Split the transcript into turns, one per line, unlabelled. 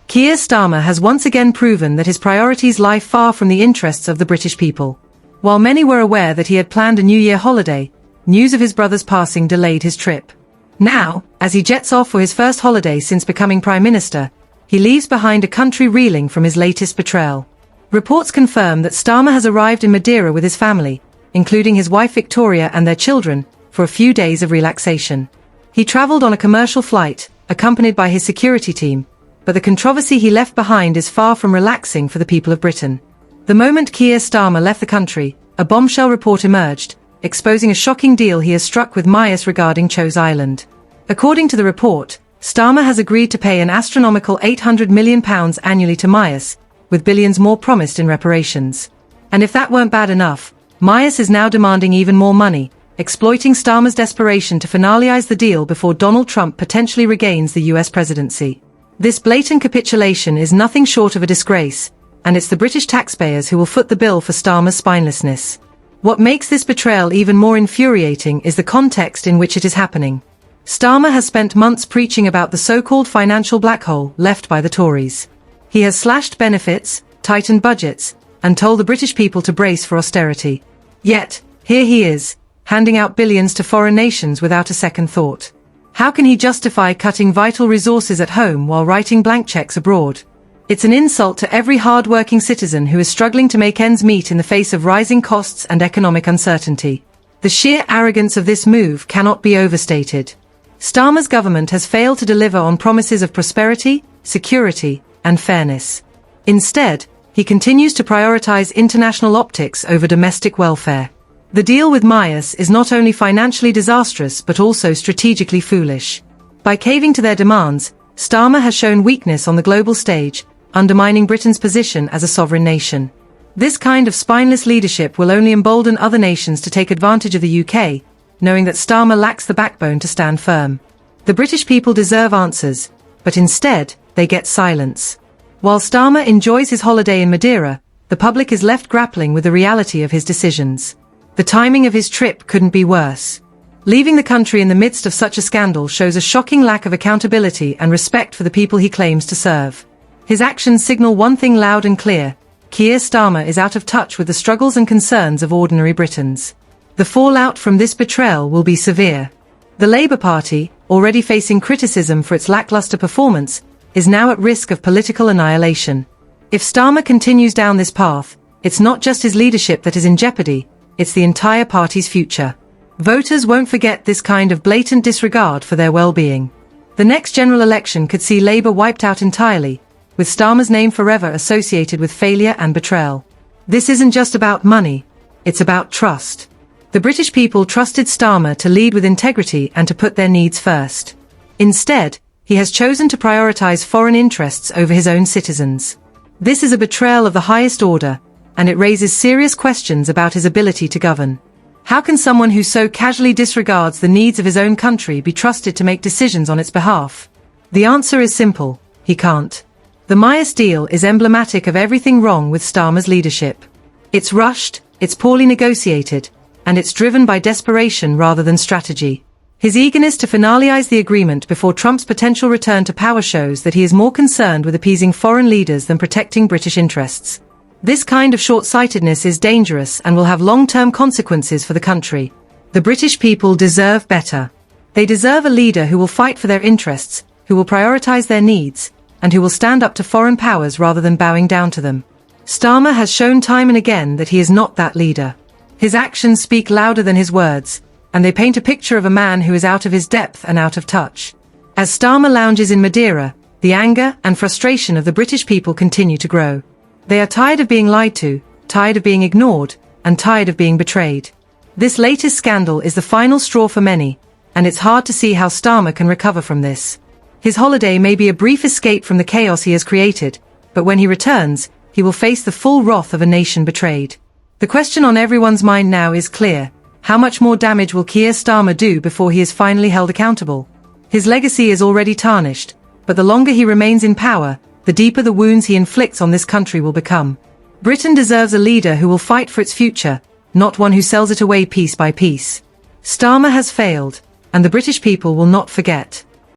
Keir Starmer has once again proven that his priorities lie far from the interests of the British people. While many were aware that he had planned a New Year holiday, news of his brother's passing delayed his trip. Now, as he jets off for his first holiday since becoming Prime Minister, he leaves behind a country reeling from his latest betrayal. Reports confirm that Starmer has arrived in Madeira with his family, including his wife Victoria and their children, for a few days of relaxation. He travelled on a commercial flight, accompanied by his security team, but the controversy he left behind is far from relaxing for the people of Britain. The moment Keir Starmer left the country, a bombshell report emerged, exposing a shocking deal he has struck with Maes regarding Chose Island. According to the report, Starmer has agreed to pay an astronomical £800 million annually to Maes, with billions more promised in reparations. And if that weren't bad enough, Maes is now demanding even more money, exploiting Starmer's desperation to finalize the deal before Donald Trump potentially regains the US presidency. This blatant capitulation is nothing short of a disgrace, and it's the British taxpayers who will foot the bill for Starmer's spinelessness. What makes this betrayal even more infuriating is the context in which it is happening. Starmer has spent months preaching about the so-called financial black hole left by the Tories. He has slashed benefits, tightened budgets, and told the British people to brace for austerity. Yet, here he is, handing out billions to foreign nations without a second thought. How can he justify cutting vital resources at home while writing blank checks abroad? It's an insult to every hard-working citizen who is struggling to make ends meet in the face of rising costs and economic uncertainty. The sheer arrogance of this move cannot be overstated. Starmer's government has failed to deliver on promises of prosperity, security, and fairness. Instead, he continues to prioritize international optics over domestic welfare. The deal with Maes is not only financially disastrous but also strategically foolish. By caving to their demands, Starmer has shown weakness on the global stage, undermining Britain's position as a sovereign nation. This kind of spineless leadership will only embolden other nations to take advantage of the UK, knowing that Starmer lacks the backbone to stand firm. The British people deserve answers, but instead, they get silence. While Starmer enjoys his holiday in Madeira, the public is left grappling with the reality of his decisions. The timing of his trip couldn't be worse. Leaving the country in the midst of such a scandal shows a shocking lack of accountability and respect for the people he claims to serve. His actions signal one thing loud and clear: Keir Starmer is out of touch with the struggles and concerns of ordinary Britons. The fallout from this betrayal will be severe. The Labour Party, already facing criticism for its lackluster performance, is now at risk of political annihilation. If Starmer continues down this path, it's not just his leadership that is in jeopardy, it's the entire party's future. Voters won't forget this kind of blatant disregard for their well-being. The next general election could see Labour wiped out entirely, with Starmer's name forever associated with failure and betrayal. This isn't just about money, it's about trust. The British people trusted Starmer to lead with integrity and to put their needs first. Instead, he has chosen to prioritize foreign interests over his own citizens. This is a betrayal of the highest order, and it raises serious questions about his ability to govern. How can someone who so casually disregards the needs of his own country be trusted to make decisions on its behalf? The answer is simple: he can't. The Maes deal is emblematic of everything wrong with Starmer's leadership. It's rushed, it's poorly negotiated, and it's driven by desperation rather than strategy. His eagerness to finalize the agreement before Trump's potential return to power shows that he is more concerned with appeasing foreign leaders than protecting British interests. This kind of short-sightedness is dangerous and will have long-term consequences for the country. The British people deserve better. They deserve a leader who will fight for their interests, who will prioritize their needs, and who will stand up to foreign powers rather than bowing down to them. Starmer has shown time and again that he is not that leader. His actions speak louder than his words, and they paint a picture of a man who is out of his depth and out of touch. As Starmer lounges in Madeira, the anger and frustration of the British people continue to grow. They are tired of being lied to, tired of being ignored, and tired of being betrayed. This latest scandal is the final straw for many, and it's hard to see how Starmer can recover from this. His holiday may be a brief escape from the chaos he has created, but when he returns, he will face the full wrath of a nation betrayed. The question on everyone's mind now is clear: how much more damage will Keir Starmer do before he is finally held accountable? His legacy is already tarnished, but the longer he remains in power, the deeper the wounds he inflicts on this country will become. Britain deserves a leader who will fight for its future, not one who sells it away piece by piece. Starmer has failed, and the British people will not forget.